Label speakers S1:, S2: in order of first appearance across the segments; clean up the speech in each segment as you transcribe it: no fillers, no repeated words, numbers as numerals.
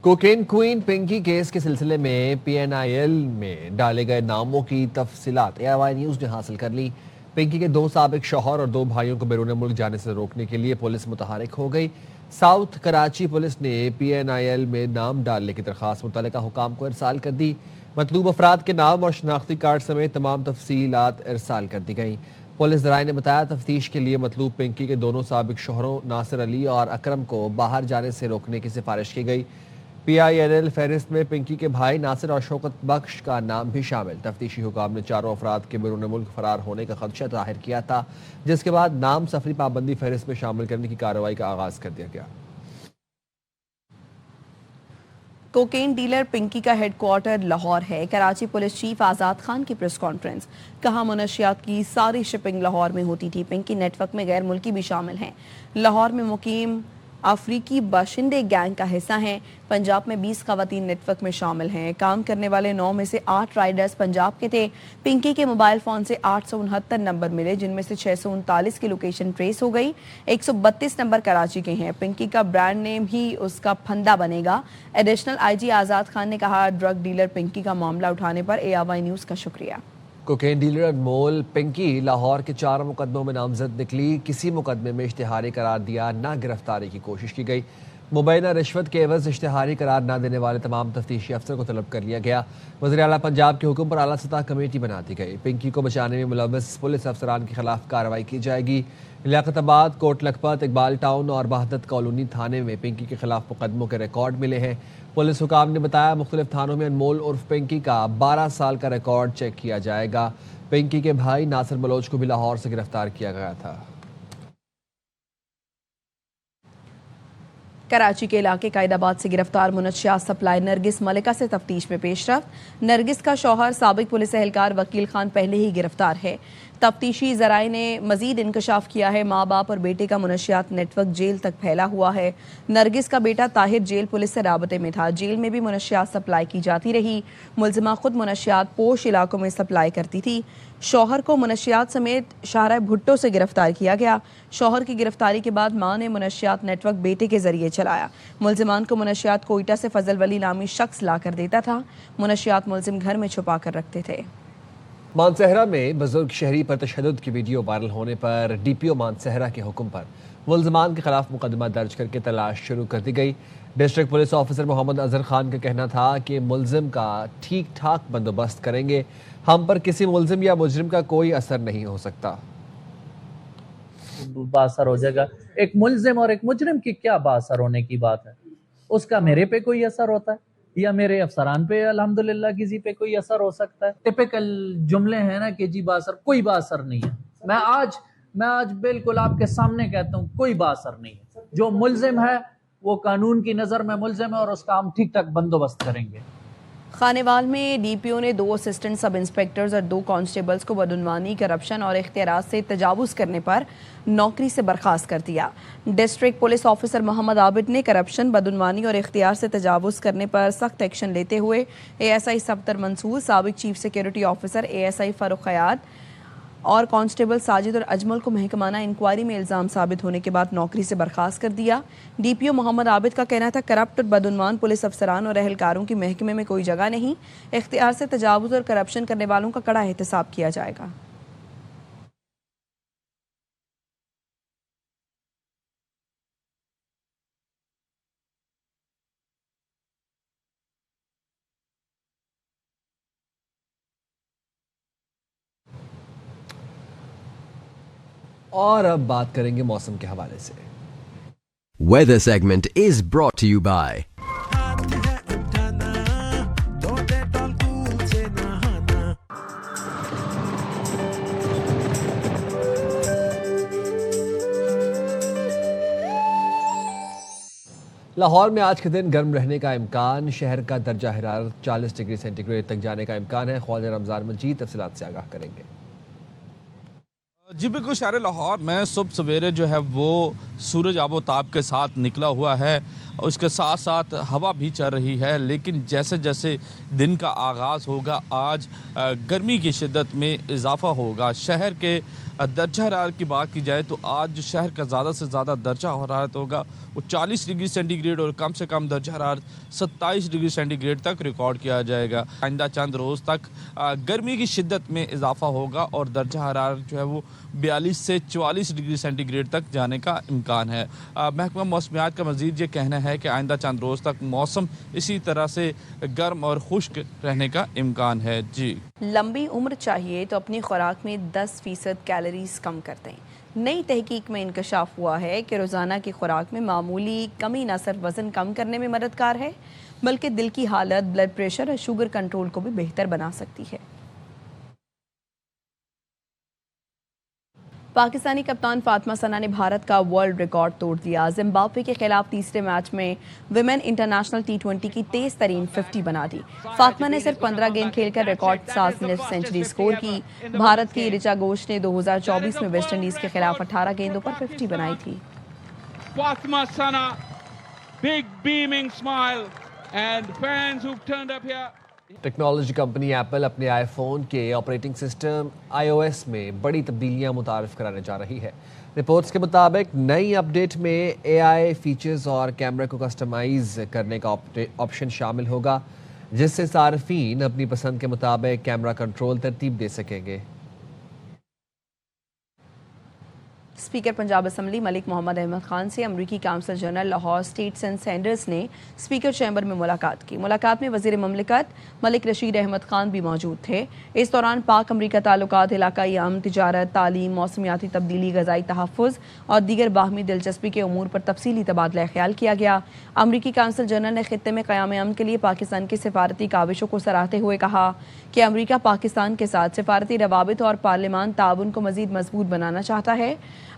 S1: Cocaine queen Pinky case کے سلسلے میں PNIL میں ڈالے گئے ناموں کی تفصیلات AIY نیوز نے حاصل کر لی۔ پنکی کے 2 سابق شوہر اور 2 بھائیوں کو بیرون ملک جانے سے روکنے کے لیے پولیس متحرک ہو گئی۔ ساؤتھ کراچی پولیس نے PNIL میں نام ڈالنے کی درخواست متعلقہ حکام کو ارسال کر دی۔ مطلوب افراد کے نام اور شناختی کارڈ سمیت تمام تفصیلات ارسال کر دی گئیں۔ پولیس ذرائع نے بتایا تفتیش کے لیے مطلوب پنکی کے دونوں سابق شوہروں ناصر علی اور اکرم کو باہر جانے سے روکنے کی سفارش کی گئی۔ PINL فہرست میں پنکی کے بھائی ناصر اور شوکت بخش کا نام بھی شامل۔ تفتیشی حکام نے چاروں افراد کے بیرون ملک فرار ہونے کا خدشہ ظاہر کیا تھا، جس کے بعد نام سفری پابندی فہرست میں شامل کرنے کی کارروائی کا آغاز کر دیا گیا۔
S2: کوکین ڈیلر پنکی کا ہیڈ کوارٹر لاہور ہے۔ کراچی پولیس چیف آزاد خان کی پریس کانفرنس۔ کہا منشیات کی ساری شپنگ لاہور میں ہوتی تھی۔ پنکی نیٹ ورک میں غیر ملکی بھی شامل ہیں۔ لاہور میں مقیم افریقی باشندے گینگ کا حصہ ہیں۔ پنجاب میں 20 خواتین نیٹ ورک میں شامل ہیں۔ کام کرنے والے 9 میں سے 8 رائڈرز پنجاب کے تھے۔ پنکی کے موبائل فون سے 869 نمبر ملے، جن میں سے 639 کی لوکیشن ٹریس ہو گئی۔ 132 نمبر کراچی کے ہیں۔ پنکی کا برانڈ نیم ہی اس کا پھندا بنے گا۔ ایڈیشنل IG آزاد خان نے کہا ڈرگ ڈیلر پنکی کا معاملہ اٹھانے پر AIY نیوز کا شکریہ۔
S1: کوکین ڈیلر انمول پنکی لاہور کے 4 مقدموں میں نامزد نکلی۔ کسی مقدمے میں اشتہاری قرار دیا نہ گرفتاری کی کوشش کی گئی۔ مبینہ رشوت کے عوض اشتہاری قرار نہ دینے والے تمام تفتیشی افسر کو طلب کر لیا گیا۔ وزیر اعلیٰ پنجاب کے حکم پر اعلیٰ سطح کمیٹی بنا دی گئی۔ پنکی کو بچانے میں ملوث پولیس افسران کے خلاف کارروائی کی جائے گی۔ لیاقت آباد، کوٹ لکھپت، اقبال ٹاؤن اور وحدت کالونی تھانے میں پنکی کے خلاف مقدموں کے ریکارڈ ملے ہیں۔ پولیس حکام نے بتایا مختلف تھانوں میں انمول عرف پنکی کا 12 سال کا ریکارڈ چیک کیا جائے گا۔ پنکی کے بھائی ناصر بلوچ کو بھی لاہور سے گرفتار کیا گیا تھا۔
S2: کراچی کے علاقے قائد آباد سے گرفتار منشیات سپلائی نرگس ملکہ سے تفتیش میں پیش رفت۔ نرگس کا شوہر سابق پولیس اہلکار وکیل خان پہلے ہی گرفتار ہے۔ تفتیشی ذرائع نے مزید انکشاف کیا ہے ماں باپ اور بیٹے کا منشیات نیٹ ورک جیل تک پھیلا ہوا ہے۔ نرگس کا بیٹا طاہر جیل پولیس سے رابطے میں تھا۔ جیل میں بھی منشیات سپلائی کی جاتی رہی۔ ملزمہ خود منشیات پوش علاقوں میں سپلائی کرتی تھی۔ شوہر کو منشیات سمیت شاہراہ بھٹو سے گرفتار کیا گیا۔ شوہر کی گرفتاری کے بعد ماں نے منشیات نیٹ ورک بیٹے کے ذریعے چلایا۔ ملزمان کو منشیات کوئٹہ سے فضل ولی نامی شخص لا کر دیتا تھا۔ منشیات ملزم گھر میں چھپا کر رکھتے تھے۔
S1: مانسہرہ میں بزرگ شہری پر تشدد کی ویڈیو وائرل ہونے پر DPO مانسہرہ کے حکم پر ملزمان کے خلاف مقدمہ درج کر کے تلاش شروع کر دی گئی۔ ڈسٹرکٹ پولیس آفیسر محمد اظہر خان کا کہنا تھا کہ ملزم کا ٹھیک ٹھاک بندوبست کریں گے۔ ہم پر کسی ملزم یا مجرم کا کوئی اثر نہیں ہو سکتا۔
S3: باثر ہو جائے گا۔ ایک ملزم اور ایک مجرم کی کیا باثر ہونے کی بات ہے؟ اس کا میرے پہ کوئی اثر ہوتا ہے یا میرے افسران پہ الحمدللہ کسی پہ کوئی اثر ہو سکتا ہے؟ ٹپیکل جملے ہیں نا کہ جی باثر، کوئی باثر نہیں ہے۔ میں آج بالکل آپ کے سامنے کہتا ہوں کوئی باثر نہیں ہے۔ جو ملزم ہے وہ قانون کی نظر میں ملزم ہے اور اس کا ہم ٹھیک ٹھاک بندوبست کریں گے۔
S2: خانیوال میں DPO نے 2 اسسٹنٹ سب انسپیکٹرز اور 2 کانسٹیبلز کو بدعنوانی، کرپشن اور اختیارات سے تجاوز کرنے پر نوکری سے برخاست کر دیا۔ ڈسٹرکٹ پولیس آفیسر محمد عابد نے کرپشن، بدعنوانی اور اختیار سے تجاوز کرنے پر سخت ایکشن لیتے ہوئے ASI صفدر منصور، سابق چیف سیکیورٹی آفیسر ASI فاروق خیاط اور کانسٹیبل ساجد اور اجمل کو محکمانہ انکوائری میں الزام ثابت ہونے کے بعد نوکری سے برخاست کر دیا۔ DPO محمد عابد کا کہنا تھا کرپٹ اور بدعنوان پولیس افسران اور اہلکاروں کی محکمے میں کوئی جگہ نہیں۔ اختیار سے تجاوز اور کرپشن کرنے والوں کا کڑا احتساب کیا جائے گا۔
S1: اور اب بات کریں گے موسم کے حوالے سے۔
S4: Weather segment is brought to you by
S1: Lahore میں آج کے دن گرم رہنے کا امکان، شہر کا درجہ حرارت 40 ڈگری سینٹی گریڈ تک جانے کا امکان ہے۔ خواجہ رمضان مجید تفصیلات سے آگاہ کریں گے۔
S5: جی بالکل، شہر لاہور میں صبح سویرے جو ہے وہ سورج آب و تاب کے ساتھ نکلا ہوا ہے، اس کے ساتھ ساتھ ہوا بھی چل رہی ہے، لیکن جیسے جیسے دن کا آغاز ہوگا آج گرمی کی شدت میں اضافہ ہوگا۔ شہر کے درجہ حرارت کی بات کی جائے تو آج جو شہر کا زیادہ سے زیادہ درجہ حرارت ہوگا وہ 40 ڈگری سینٹی گریڈ اور کم سے کم درجہ حرارت 27 ڈگری سینٹی گریڈ تک ریکارڈ کیا جائے گا. آئندہ چند روز تک گرمی کی شدت میں اضافہ ہوگا اور درجہ حرارت جو ہے وہ 42 سے 44 ڈگری سینٹی گریڈ تک جانے کا امکان ہے. محکمہ موسمیات کا مزید یہ کہنا ہے کہ آئندہ چند روز تک موسم اسی طرح سے گرم اور خشک رہنے کا امکان ہے. جی
S2: لمبی عمر چاہیے تو اپنی خوراک میں 10% کیلوریز کم کر دیں. نئی تحقیق میں انکشاف ہوا ہے کہ روزانہ کی خوراک میں معمولی کمی نہ صرف وزن کم کرنے میں مددگار ہے بلکہ دل کی حالت، بلڈ پریشر اور شوگر کنٹرول کو بھی بہتر بنا سکتی ہے. پاکستانی کپتان فاطمہ ثنا نے بھارت کا ورلڈ ریکارڈ توڑ دیا. زمبابوے کے خلاف تیسرے میچ میں ویمن انٹرنیشنل T20 کی تیز ترین 50 بنا دی. فاطمہ نے صرف 15 گیند کھیل کر ریکارڈ ساز سنچری سکور کی. بھارت کی رچا گھوش نے 2024 میں ویسٹ انڈیز کے خلاف 18 گیندوں پر 50 بنائی تھی.
S6: Fatima Sana, big beaming smile, and fans who've turned up here.
S1: Technology company apple اپنے آئی فون کے آپریٹنگ سسٹم iOS میں بڑی تبدیلیاں متعارف کرانے جا رہی ہے. رپورٹس کے مطابق نئی اپ ڈیٹ میں AI فیچرز اور کیمرے کو کسٹمائز کرنے کا آپشن شامل ہوگا جس سے صارفین اپنی پسند کے مطابق کیمرہ کنٹرول ترتیب دے سکیں گے.
S2: اسپیکر پنجاب اسمبلی ملک محمد احمد خان سے امریکی کونسل جنرل لاہور اسٹیٹس اینڈ سینڈرز نے اسپیکر چیمبر میں ملاقات کی. ملاقات میں وزیر مملکت ملک رشید احمد خان بھی موجود تھے. اس دوران پاک امریکہ تعلقات، علاقائی امن، تجارت، تعلیم، موسمیاتی تبدیلی، غذائی تحفظ اور دیگر باہمی دلچسپی کے امور پر تفصیلی تبادلہ خیال کیا گیا. امریکی کونسل جنرل نے خطے میں قیام امن کے لیے پاکستان کی سفارتی کاوشوں کو سراہتے ہوئے کہا کہ امریکہ پاکستان کے ساتھ سفارتی روابط اور پارلیمان تعاون کو مزید مضبوط بنانا چاہتا ہے.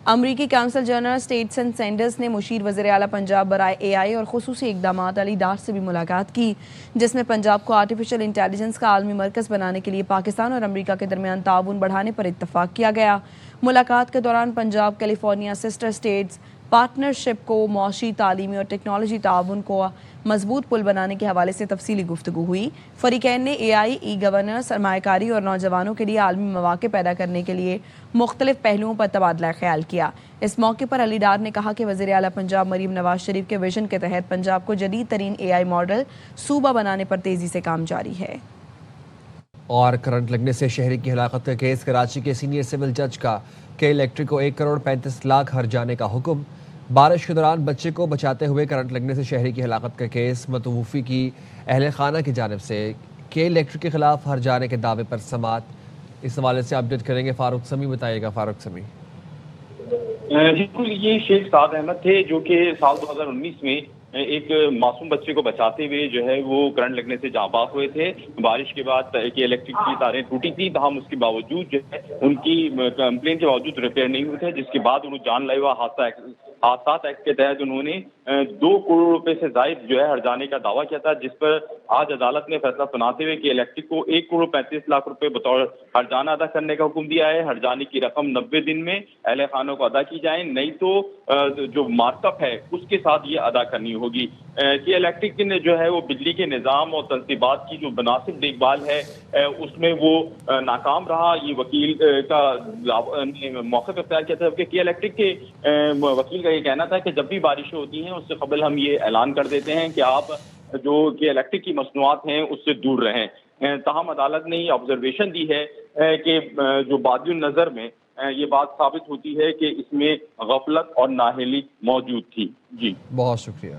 S2: امریکی کونسل جنرل اسٹیٹس اینڈ سینڈرز نے مشیر وزیر اعلیٰ پنجاب برائے AI اور خصوصی اقدامات علی ڈار سے بھی ملاقات کی جس میں پنجاب کو آرٹیفیشل انٹیلیجنس کا عالمی مرکز بنانے کے لیے پاکستان اور امریکہ کے درمیان تعاون بڑھانے پر اتفاق کیا گیا. ملاقات کے دوران Punjab California sister states partnership کو معاشی، تعلیمی اور ٹیکنالوجی تعاون کو مضبوط پل بنانے کے حوالے سے تفصیلی گفتگو ہوئی. فریقین نے AI، ای گورننس، سرمایہ کاری اور نوجوانوں کے لیے عالمی مواقع پیدا کرنے کے لیے مختلف پہلوؤں پر تبادلہ خیال کیا. اس موقع پر علی ڈار نے کہا کہ وزیر اعلیٰ پنجاب مریم نواز شریف کے ویژن کے تحت پنجاب کو جدید ترین AI ماڈل صوبہ بنانے پر تیزی سے کام جاری ہے.
S1: اور کرنٹ لگنے سے شہری کی ہلاکت کا کیس، کراچی کے سینئر سول جج کا کے الیکٹرک کو 1 کروڑ 35 لاکھ ہر جانے کا حکم. بارش کے دوران بچے کو بچاتے ہوئے کرنٹ لگنے سے شہری کی ہلاکت کا کیس، متوفی کی اہل خانہ کی جانب سے کے الیکٹرک کے خلاف ہر جانے کے دعوے پر سماعت. اس حوالے سے اپڈیٹ کریں گے فاروق سمی. بتائیے گا فاروق سمی.
S7: بالکل، یہ شیخ سعد احمد تھے جو کہ سال 2019 میں ایک معصوم بچے کو بچاتے ہوئے جو ہے وہ کرنٹ لگنے سے جاں بحق ہوئے تھے. بارش کے بعد کہ الیکٹرک کی تاریں ٹوٹی تھی، تاہم اس کے باوجود جو ہے ان کی کمپلین کے باوجود ریپیئر نہیں ہوئے تھے، جس کے بعد انہوں جان لیوا حادثات ایکٹ کے تحت انہوں نے 2 کروڑ روپے سے زائد جو ہے ہر جانے کا دعویٰ کیا تھا، جس پر آج عدالت نے فیصلہ سناتے ہوئے کہ الیکٹرک کو 1 کروڑ 35 لاکھ روپے بطور ہر جانہ ادا کرنے کا حکم دیا ہے. ہر جانے کی رقم 90 دن میں اہل خانوں کو ادا کی جائے، نہیں تو جو مارک اپ ہے اس کے ساتھ یہ ادا کرنی ہوگی. کہ الیکٹرک نے جو ہے وہ بجلی کے نظام اور تنصیبات کی جو مناسب دیکھ بھال ہے اس میں وہ ناکام رہا. یہ وکیل کا موقع اختیار کیا تھا کہ الیکٹرک کے وکیل کا یہ کہنا تھا کہ جب بھی بارشیں ہوتی ہیں اس سے قبل ہم یہ اعلان کر دیتے ہیں کہ آپ جو کہ الیکٹرک کی مصنوعات ہیں اس سے دور رہیں. تاہم عدالت نے یہ آبزرویشن دی ہے کہ جو بادی النظر میں یہ بات ثابت ہوتی ہے کہ اس میں غفلت اور نااہلی موجود تھی. جی
S1: بہت شکریہ.